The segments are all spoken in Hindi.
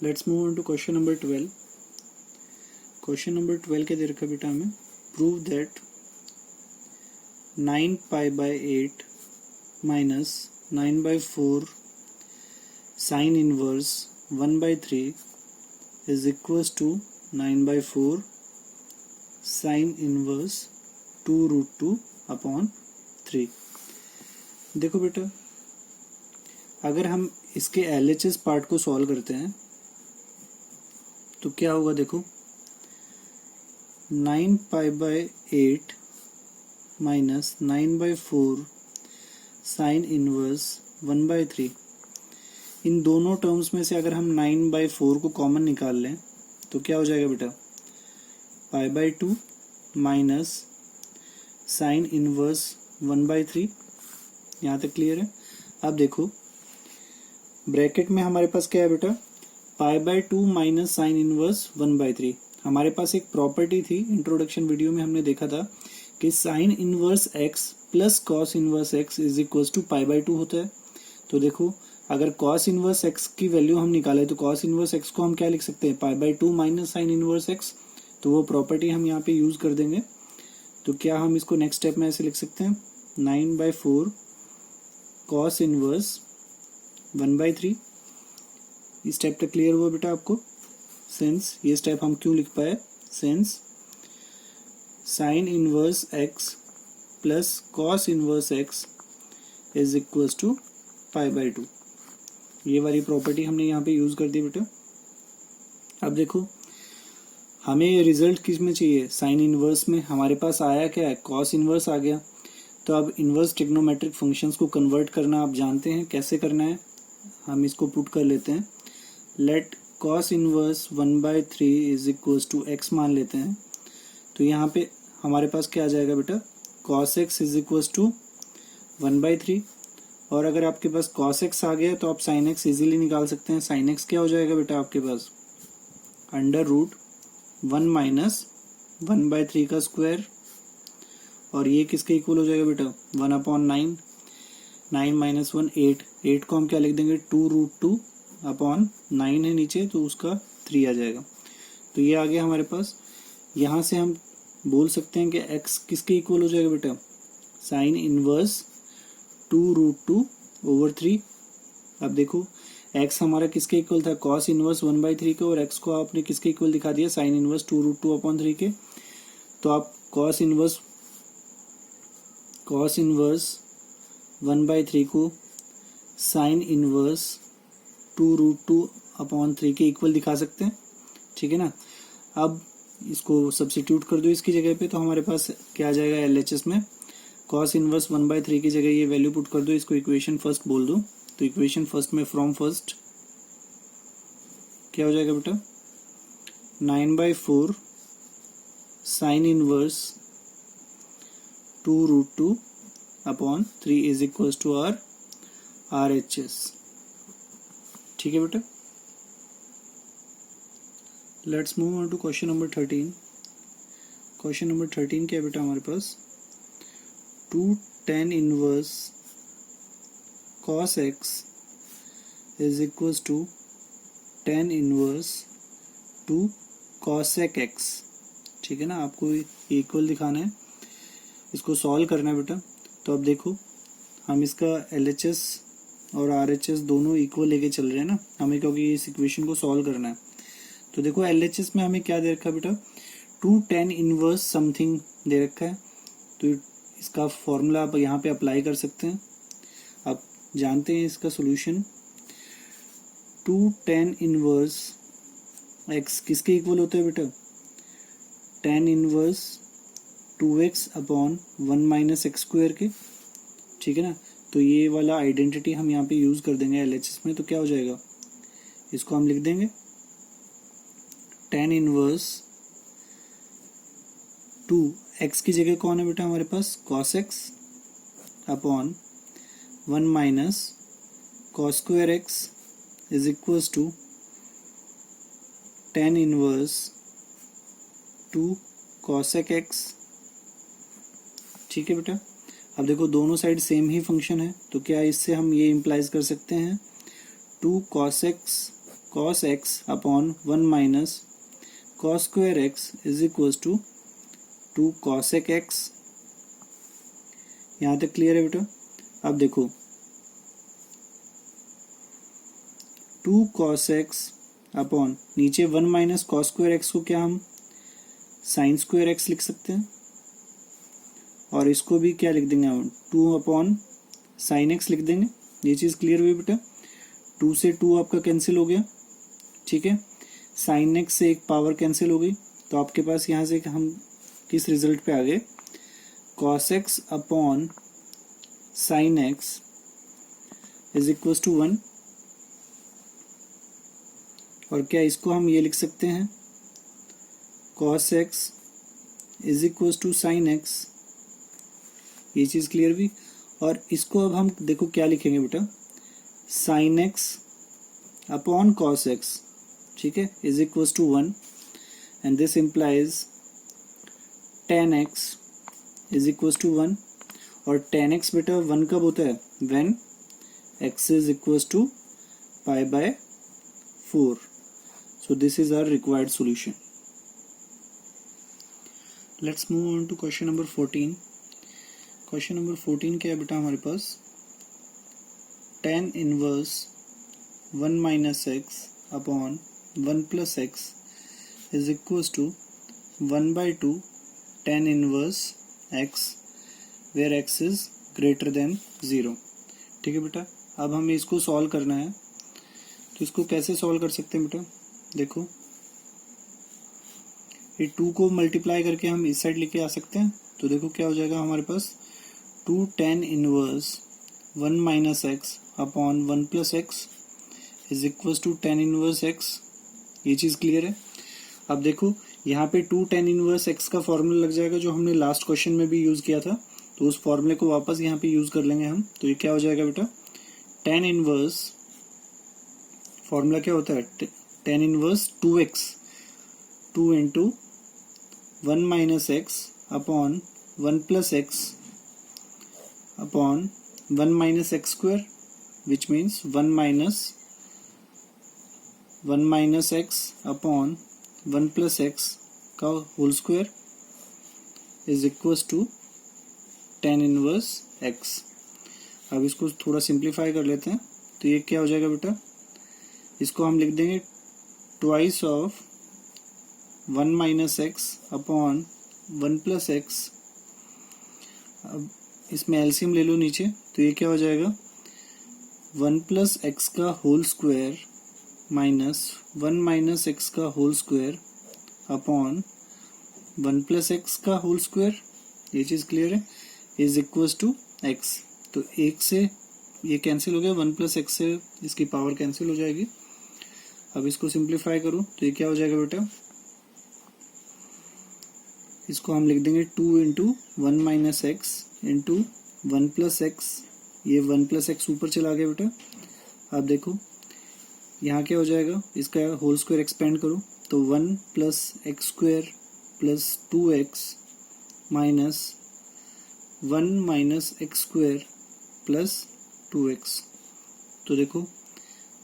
Let's move on to question number 12। Question number 12 के दे रखा बेटा हमें, prove that 9π/8 minus 9/4 sine inverse 1/3 is equals to 9/4 sine inverse 2√2/3। देखो बेटा, अगर हम इसके LHS पार्ट को सॉल्व करते हैं तो क्या होगा। देखो 9π/8 माइनस 9/4 साइन इनवर्स 1/3, इन दोनों टर्म्स में से अगर हम 9/4 को कॉमन निकाल लें तो क्या हो जाएगा बेटा, π/2 माइनस साइन इनवर्स 1/3। यहाँ तक क्लियर है। अब देखो ब्रैकेट में हमारे पास क्या है बेटा, π/2 माइनस साइन इनवर्स 1/3। हमारे पास एक प्रॉपर्टी थी, इंट्रोडक्शन वीडियो में हमने देखा था कि sine inverse x plus cos inverse x is equal to π/2 होता है। तो देखो अगर कॉस इनवर्स x की वैल्यू हम निकाले तो कॉस इनवर्स x को हम क्या लिख सकते हैं, π/2 माइनस साइन इनवर्स x। तो वो प्रॉपर्टी हम यहाँ पे यूज कर देंगे। तो क्या हम इसको नेक्स्ट स्टेप में ऐसे लिख सकते हैं, 9/4 कॉस इनवर्स 1/3। इस स्टेप तक क्लियर हुआ बेटा आपको। सिंस ये स्टेप हम क्यों लिख पाए, since sine inverse x plus cos inverse x is equal to π/2। ये वाली प्रॉपर्टी हमने यहाँ पे यूज कर दी बेटा। अब देखो हमें रिजल्ट किस में चाहिए, साइन इनवर्स में। हमारे पास आया क्या है, कॉस इनवर्स आ गया। तो अब इनवर्स ट्रिग्नोमेट्रिक फंक्शंस को कन्वर्ट करना आप जानते हैं कैसे करना है। हम इसको पुट कर लेते हैं, let cos inverse 1/3 is equal to x मान लेते हैं। तो यहाँ पे हमारे पास क्या आ जाएगा बेटा, cos x is equal to 1/3। और अगर आपके पास कॉस x आ गया तो आप साइन x इजीली निकाल सकते हैं। साइन x क्या हो जाएगा बेटा आपके पास, √1 माइनस 1/3 का स्क्वायर। और ये किसके इक्वल हो जाएगा बेटा, 1/9। 9 माइनस 1 8, 8 को हम क्या लिख देंगे, 2√2/9 है नीचे तो उसका 3 आ जाएगा। तो ये आ गया हमारे पास। यहाँ से हम बोल सकते हैं कि x किसके इक्वल हो जाएगा बेटा, साइन इनवर्स 2√2/3। अब देखो x हमारा किसके इक्वल था, कॉस इनवर्स 1/3 के, और x को आपने किसके इक्वल दिखा दिया, साइन इनवर्स 2√2/3 के। तो आप कॉस इनवर्स 1/3 को साइन इनवर्स 2√2/3 के इक्वल दिखा सकते हैं, ठीक है ना। अब इसको सब्स्टिट्यूट कर दो इसकी जगह पे, तो हमारे पास क्या आ जाएगा LHS में, कॉस इनवर्स 1/3 की जगह ये वैल्यू पुट कर दो, इसको इक्वेशन फर्स्ट बोल दो। तो इक्वेशन फर्स्ट में फ्रॉम फर्स्ट क्या हो जाएगा बेटा, 9/4 sine inverse 2√2/3 is equal to our RHS। ठीक है बेटा। Let's move on to question number 13। Question number 13 क्या है बेटा हमारे पास, 2 tan inverse cos x is equal to tan inverse 2 cosec x। ठीक है ना, आपको इक्वल दिखाना है, इसको सॉल्व करना है बेटा। तो अब देखो हम इसका LHS और RHS दोनों इक्वल लेके चल रहे हैं ना हमें, क्योंकि इस इक्वेशन को सॉल्व करना है। तो देखो LHS में हमें क्या दे रखा है बेटा, 2 tan इनवर्स समथिंग दे रखा है। तो इसका फॉर्मूला आप यहाँ पे अप्लाई कर सकते हैं। आप जानते हैं इसका सॉल्यूशन, 2 tan इनवर्स x किसके इक्वल होता है बेटा, tan inverse 2x/1 minus x square के। ठीक है ना। तो ये वाला आइडेंटिटी हम यहाँ पे यूज कर देंगे LHS में। तो क्या हो जाएगा, इसको हम लिख देंगे tan इनवर्स 2 x की जगह कौन है बेटा हमारे पास, cos x/1 minus cos square x is equal to tan inverse 2 cosec x। ठीक है बेटा। अब देखो दोनों साइड सेम ही फंक्शन है, तो क्या इससे हम ये इम्प्लाइज कर सकते हैं, 2 cos x cos x upon 1 minus cos square x is equal to 2 cosec x। यहाँ तक क्लियर है बेटा। अब देखो 2 cos x अपॉन नीचे 1 माइनस cos स्क्वायर x को क्या हम sin स्क्वायर x लिख सकते हैं, और इसको भी क्या लिख देंगे हम 2 अपॉन sin x लिख देंगे। ये चीज़ क्लियर हुई बेटा। 2 से 2 आपका कैंसिल हो गया, ठीक है। sin x से एक पावर कैंसिल हो गई, तो आपके पास यहाँ से हम किस रिजल्ट पे आ गए, cos x upon sin x is equal to 1। और क्या इसको हम ये लिख सकते हैं cos x is equal to sin x। ये चीज़ क्लियर भी। और इसको अब हम देखो क्या लिखेंगे बेटा, sin x upon cos x, ठीक है, is equal to 1 and this implies tan x is equal to 1। और tan x बेटा 1 कब होता है, when x is equal to pi by 4। So this is our required solution. Let's move on to question number 14। Question number 14 क्या है बेटा हमारे पास, tan inverse 1 minus x upon 1 plus x is equal to 1/2 tan inverse x where x is greater than 0। ठीक है बेटा। अब हमें इसको सॉल्व करना है, तो इसको कैसे सॉल्व कर सकते हैं बेटा, देखो ये 2 को मल्टीप्लाई करके हम इस साइड लेके आ सकते हैं। तो देखो क्या हो जाएगा हमारे पास, 2 tan inverse 1 minus x upon 1 plus x is equal to tan inverse x। ये चीज़ क्लियर है। अब देखो यहाँ पे 2 tan इनवर्स x का फॉर्मूला लग जाएगा जो हमने लास्ट क्वेश्चन में भी यूज़ किया था, तो उस फॉर्मूले को वापस यहाँ पे यूज़ कर लेंगे हम। तो ये क्या हो जाएगा बेटा, tan इनवर्स फॉर्मूला क्या होता है, tan inverse 2x 2 into 1 minus x upon 1 plus x upon 1 minus x square, which means 1 minus x upon 1 plus x का whole square is equal to tan inverse x। अब इसको थोड़ा सिंप्लीफाई कर लेते हैं, तो ये क्या हो जाएगा बेटा, इसको हम लिख देंगे twice of 1 minus x upon 1 plus x. अब इसमें एलसीएम ले लो नीचे, तो ये क्या हो जाएगा 1 प्लस एक्स का whole square minus 1 minus x का whole square upon 1 plus x का होल स्क्वायर। ये चीज़ क्लियर है, इज इक्वल टू एक्स। तो 1 से ये कैंसिल हो गया, 1 प्लस एक्स से इसकी पावर कैंसिल हो जाएगी। अब इसको सिंप्लीफाई करूँ तो ये क्या हो जाएगा बेटा, इसको हम लिख देंगे 2 into 1 minus x into 1 plus x. ये 1 प्लस एक्स ऊपर चला गया बेटा। अब देखो यहाँ क्या हो जाएगा, इसका होल स्क्वायर एक्सपेंड करो तो 1 plus x square plus 2x minus 1 minus x square plus 2x। तो देखो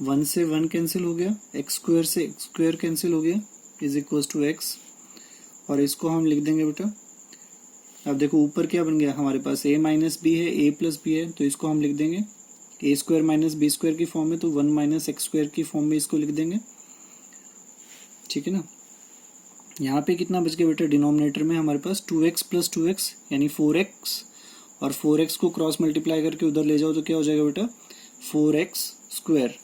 1 से 1 कैंसिल हो गया, एक्स स्क्वायर से एक्स स्क्वायर कैंसिल हो गया, इज इक्वल टू एक्स। और इसको हम लिख देंगे बेटा, अब देखो ऊपर क्या बन गया हमारे पास, a माइनस बी है, a प्लस बी है, तो इसको हम लिख देंगे ए स्क्वायर माइनस बी स्क्वायर की फॉर्म में, तो 1 माइनस एक्स स्क्वायर की फॉर्म में इसको लिख देंगे। ठीक है ना। यहाँ पे कितना बच गया बेटा, डिनोमिनेटर में हमारे पास 2x प्लस 2x यानी 4x, और 4x को क्रॉस मल्टीप्लाई करके उधर ले जाओ तो क्या हो जाएगा बेटा 4x स्क्वायर।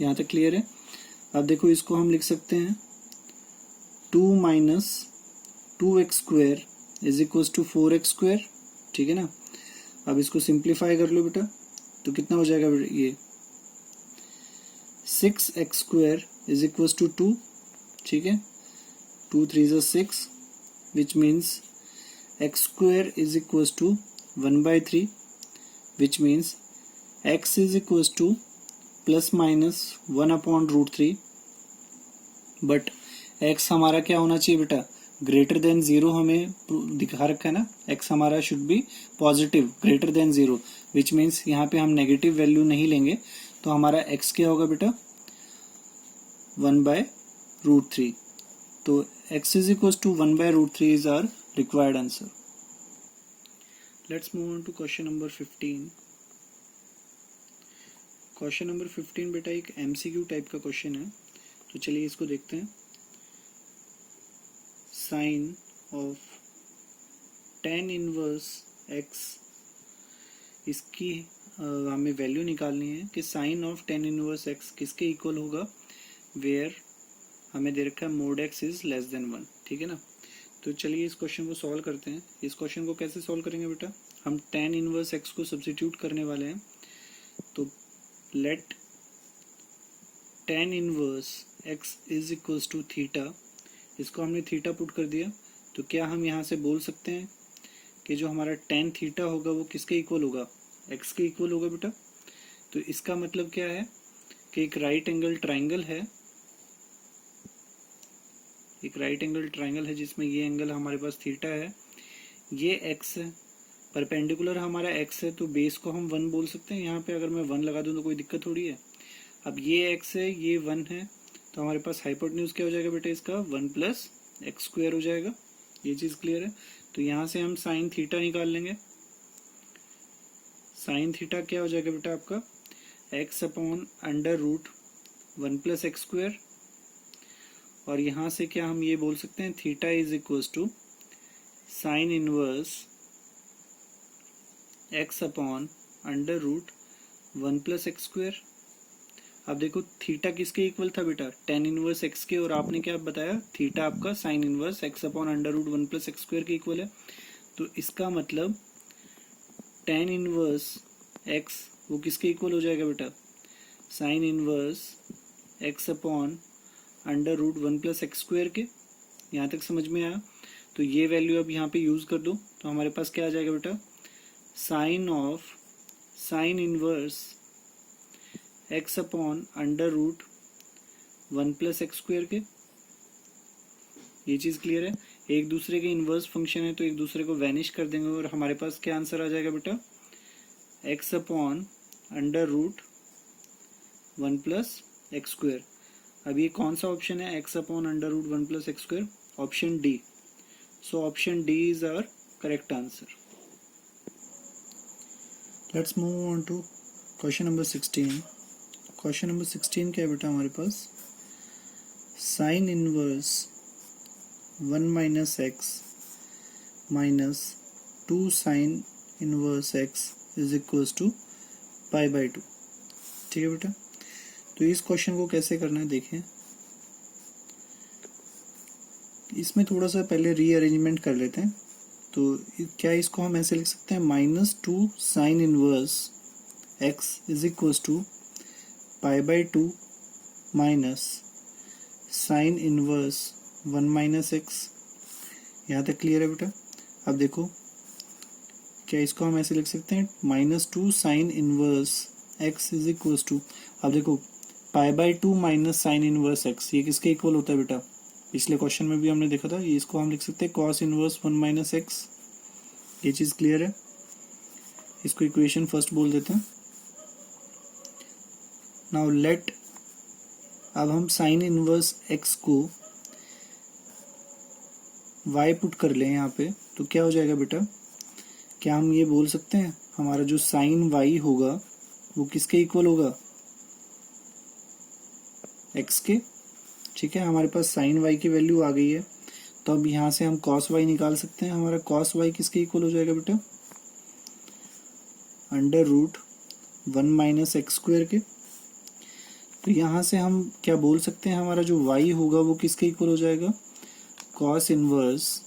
यहाँ तक क्लियर है। अब देखो इसको हम लिख सकते हैं 2 minus 2x square is equal to 4x square. ठीक है ना। अब इसको सिंप्लीफाई कर लो बेटा, तो कितना हो जाएगा बेटा, ये 6x square is equal to 2। ठीक है, 2 3 6 which means x square is equal to 1/3 which means x is equal to plus minus 1/√3। But x हमारा क्या होना चाहिए बेटा, ग्रेटर देन 0 हमें दिखा रखा है ना, x हमारा should be positive greater than 0 which means यहाँ पे हम नेगेटिव वैल्यू नहीं लेंगे, तो हमारा x क्या होगा बेटा, 1/√3। तो x is equals to 1/√3 is our required answer. Let's move on to question number 15. Question number 15 बेटा एक MCQ टाइप का क्वेश्चन है, तो चलिए इसको देखते हैं। Sine of tan inverse x, इसकी हमें वैल्यू निकालनी है कि sine of tan inverse x किसके इक्वल होगा, वेयर हमें दे रखा है mod x is less than 1। ठीक है ना, तो चलिए इस क्वेश्चन को सॉल्व करते हैं। इस क्वेश्चन को कैसे सॉल्व करेंगे बेटा, हम tan इनवर्स x को सब्स्टिट्यूट करने वाले हैं। तो let tan inverse x is equals to theta, इसको हमने थीटा पुट कर दिया। तो क्या हम यहाँ से बोल सकते हैं कि जो हमारा tan थीटा होगा वो किसके इक्वल होगा, x के इक्वल होगा बेटा। तो इसका मतलब क्या है कि एक राइट एंगल ट्राइंगल है, एक राइट एंगल ट्राइंगल है जिसमें ये एंगल हमारे पास थीटा है, ये x है, परपेंडिकुलर हमारा x है, तो बेस को हम 1 बोल सकते हैं। यहाँ पे अगर मैं 1 लगा दूँ तो कोई दिक्कत थोड़ी है। अब ये x है, ये 1 है, तो हमारे पास हाइपोटेन्यूज क्या हो जाएगा बेटा, इसका 1 + x² हो जाएगा। ये चीज़ क्लियर है। तो यहाँ से हम साइन थीटा निकाल लेंगे। साइन थीटा क्या हो जाएगा बेटा आपका, x/√1 + x²। और यहाँ से क्या हम ये बोल सकते हैं, theta is equals to sine inverse x/√1 + x²। अब देखो थीटा किसके इक्वल था बेटा, tan इनवर्स x के, और आपने क्या बताया, थीटा आपका साइन इनवर्स x/√1 + x² के इक्वल है। तो इसका मतलब tan इनवर्स x वो किसके इक्वल हो जाएगा बेटा, साइन इनवर्स x/√1 + x² के। यहाँ तक समझ में आया। तो ये वैल्यू अब यहाँ पे यूज कर दो, तो हमारे पास क्या आ जाएगा बेटा, sign of sine inverse x/√1 + x² के। ये चीज क्लियर है। एक दूसरे के इनवर्स फंक्शन है तो एक दूसरे को वैनिश कर देंगे और हमारे पास क्या आंसर आ जाएगा बेटा, x/√1 + x²। अब ये कौन सा ऑप्शन है, x/√1 + x², option D. So option D is our correct answer. Let's move on to question number 16। Question number 16 क्या है बेटा हमारे पास, sine inverse 1 - x - 2 sine inverse x is equals to π/2। ठीक है बेटा, तो इस क्वेश्चन को कैसे करना है देखें। इसमें थोड़ा सा पहले रीअरेंजमेंट कर लेते हैं। तो क्या इसको हम ऐसे लिख सकते हैं, -2 sine inverse x is equals to π/2 minus sine inverse 1 - x। यहाँ तक क्लियर है बेटा। अब देखो क्या इसको हम ऐसे लिख सकते हैं, -2 sine inverse x is equals to, अब देखो π/2 माइनस साइन इनवर्स x, ये किसके इक्वल होता है बेटा, पिछले क्वेश्चन में भी हमने देखा था। ये इसको हम लिख सकते हैं cos इनवर्स 1 - x। ये चीज क्लियर है। इसको इक्वेशन फर्स्ट बोल देते हैं। नाउ लेट, अब हम साइन इनवर्स x को y पुट कर लें यहाँ पे, तो क्या हो जाएगा बेटा, क्या हम ये बोल सकते हैं हमारा जो साइन y होगा वो किसके इक्वल होगा, x के। ठीक है, हमारे पास साइन y की वैल्यू आ गई है, तो अब यहाँ से हम cos y निकाल सकते हैं। हमारा cos y किसके इक्वल हो जाएगा बेटा, √1 - x² के। तो यहाँ से हम क्या बोल सकते हैं, हमारा जो y होगा वो किसके इक्वल हो जाएगा, cos इनवर्स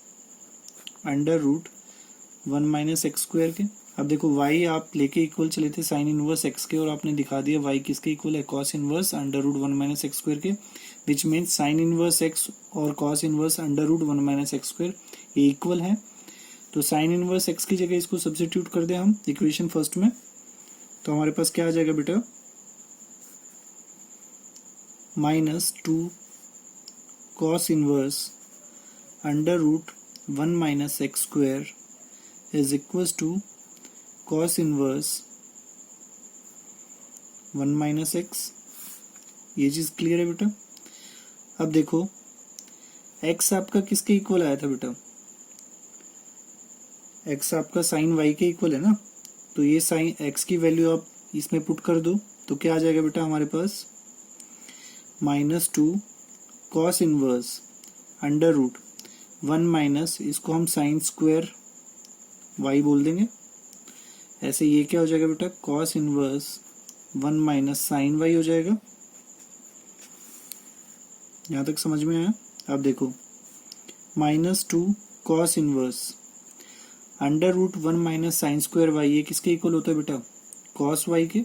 √1 - x² के। अब देखो y आप लेके इक्वल चले थे साइन इनवर्स x के, और आपने दिखा दिया y किसके इक्वल है, cos इनवर्स √1 - x² के, which means sign inverse x और cos इनवर्स √1 - x² ये इक्वल है। तो साइन इनवर्स x की जगह इसको सब्स्टिट्यूट कर दें हम इक्वेशन फर्स्ट में, तो हमारे पास क्या आ जाएगा बेटा, -2 cos inverse √1 - x² is equals to cos inverse 1 - x। ये चीज क्लियर है बेटा। अब देखो x आपका किसके इक्वल आया था बेटा, x आपका साइन y के इक्वल है ना, तो ये साइन x की वैल्यू आप इसमें पुट कर दो तो क्या आ जाएगा बेटा हमारे पास -2 cos inverse under root 1 minus इसको हम साइन स्क्वायर y बोल देंगे, ऐसे ये क्या हो जाएगा बेटा cos inverse 1 minus sine y हो जाएगा। यहां तक समझ में आया। अब देखो -2 cos inverse under root 1 minus sine square y, ये किसके इक्वल होता है बेटा कॉस y के,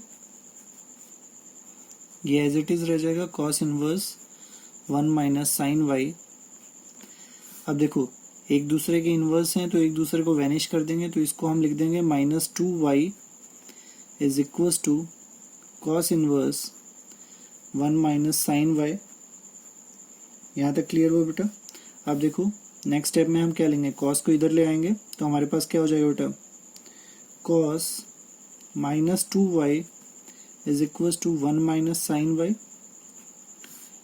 ये एज इट इज रह जाएगा cos inverse 1 minus sine y। अब देखो एक दूसरे के इनवर्स हैं तो एक दूसरे को वैनिश कर देंगे, तो इसको हम लिख देंगे -2y is equal to cos inverse 1 minus sine y। यहाँ तक क्लियर हुआ बेटा। अब देखो नेक्स्ट स्टेप में हम क्या लेंगे, कॉस को इधर ले आएंगे तो हमारे पास क्या हो जाएगा बेटा cos -2y is equal to 1 minus sine y,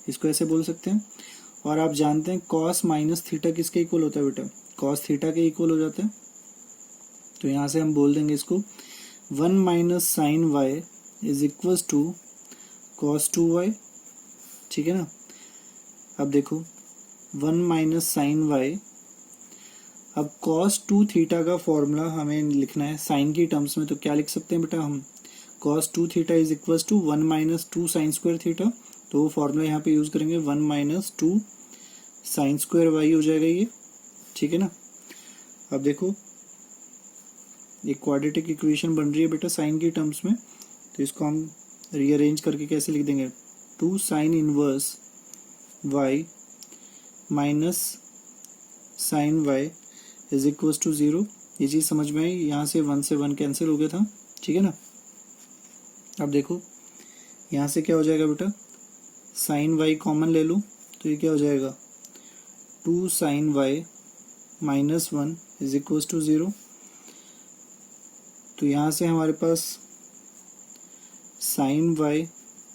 इसको ऐसे बोल सकते हैं। और आप जानते हैं कॉस माइनस थीटा किसके इक्वल होता है बेटा, कॉस थीटा के इक्वल हो जाता है, तो यहाँ से हम बोल देंगे इसको 1 minus sine y is equal to cos 2y, ठीक है ना। अब देखो 1 माइनस साइन y, अब कॉस 2 थीटा का फॉर्मूला हमें लिखना है साइन की टर्म्स में, तो क्या लिख सकते हैं बेटा हम cos 2 theta is equal to 1 minus 2 sine square theta, तो वो फॉर्मूला यहाँ पे यूज करेंगे 1 माइनस 2 साइन स्क्वायर y हो जाएगा ये, ठीक है ना। अब देखो एक क्वाड्रेटिक इक्वेशन बन रही है बेटा साइन की टर्म्स में, तो इसको हम रीअरेंज करके कैसे लिख देंगे 2 sine inverse y minus sine y is equal to 0। ये चीज समझ में आई, यहाँ से 1 से 1 कैंसिल हो गया था, ठीक है ना। अब देखो यहाँ से क्या हो जाएगा बेटा साइन y कॉमन ले लो तो ये क्या हो जाएगा 2 sine y minus 1 is equal to 0। तो यहाँ से हमारे पास sine y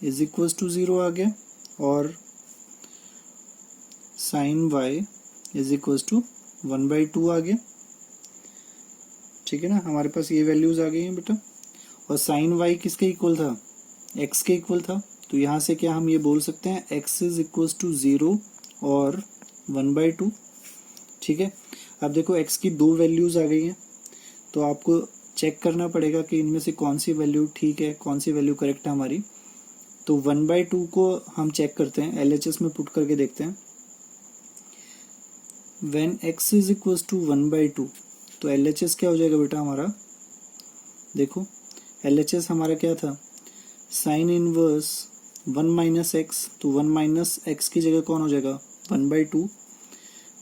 is equal to 0 आ गया और sine y is equal to 1/2 आ गया, ठीक है ना। हमारे पास ये वैल्यूज आ गई हैं बेटा। और साइन y किसके इक्वल था x के इक्वल था, तो यहाँ से क्या हम ये बोल सकते हैं x इज इक्वल टू 0 और 1/2, ठीक है। अब देखो x की 2 वैल्यूज आ गई हैं, तो आपको चेक करना पड़ेगा कि इनमें से कौन सी वैल्यू ठीक है, कौन सी वैल्यू करेक्ट है हमारी। तो 1/2 को हम चेक करते हैं, LHS में पुट करके देखते हैं। When x is equal to 1/2, तो LHS क्या हो जाएगा बेटा हमारा, देखो LHS हमारा क्या था साइन इनवर्स 1 माइनस एक्स, तो 1 माइनस एक्स की जगह कौन हो जाएगा 1/2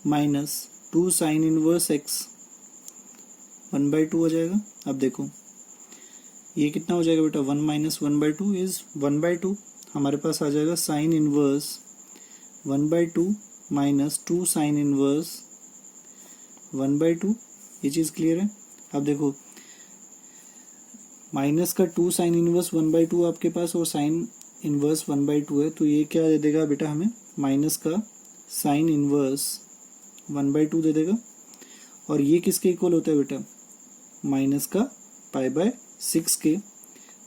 माइनस 2 साइन इनवर्स एक्स 1/2 हो जाएगा। अब देखो ये कितना हो जाएगा बेटा 1 माइनस 1/2 इज 1/2, हमारे पास आ जाएगा sine inverse 1/2 minus 2 sine inverse 1/2। ये चीज क्लियर है। अब देखो माइनस का 2 साइन इनवर्स 1/2 आपके पास और साइन इनवर्स 1/2 है, तो ये क्या दे देगा बेटा हमें माइनस का साइन इनवर्स 1/2 दे देगा। और ये किसके इक्वल होता है बेटा माइनस का π/6 के,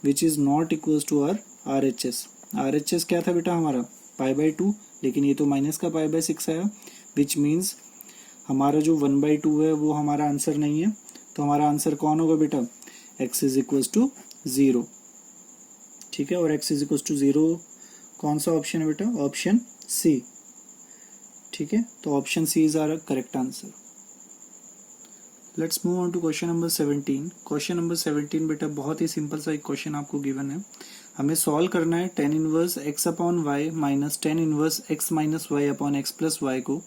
which is not equal to our RHS। RHS क्या था बेटा हमारा π/2, लेकिन ये तो माइनस का π/6 आया, विच मीन्स हमारा जो 1/2 है वो हमारा आंसर नहीं है। तो हमारा आंसर कौन होगा बेटा x इज इक्वल टू 0, ठीक है। और x इज इक्वल टू 0 कौन सा ऑप्शन है बेटा ऑप्शन सी, ठीक है। तो option C is our correct answer. Let's move on to question number 17। Question number 17 बेटा बहुत ही सिंपल सा एक क्वेश्चन आपको गिवन है, हमें सॉल्व करना है tan inverse x upon y minus tan inverse x minus y upon x plus y को।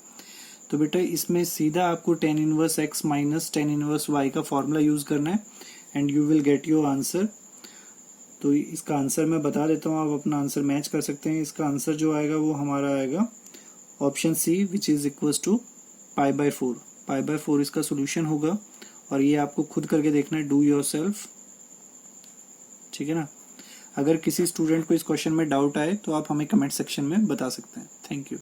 तो बेटा इसमें सीधा आपको tan inverse x minus tan inverse y का फॉर्मूला यूज करना है and you will get your answer. तो इसका आंसर मैं बता देता हूँ, आप अपना आंसर मैच कर सकते हैं। इसका आंसर जो आएगा वो हमारा आएगा option C which is equal to π/4। π/4 इसका सोल्यूशन होगा और ये आपको खुद करके देखना है, डू योरसेल्फ, ठीक है ना। अगर किसी स्टूडेंट को इस क्वेश्चन में डाउट आए तो आप हमें कमेंट सेक्शन में बता सकते हैं। Thank you.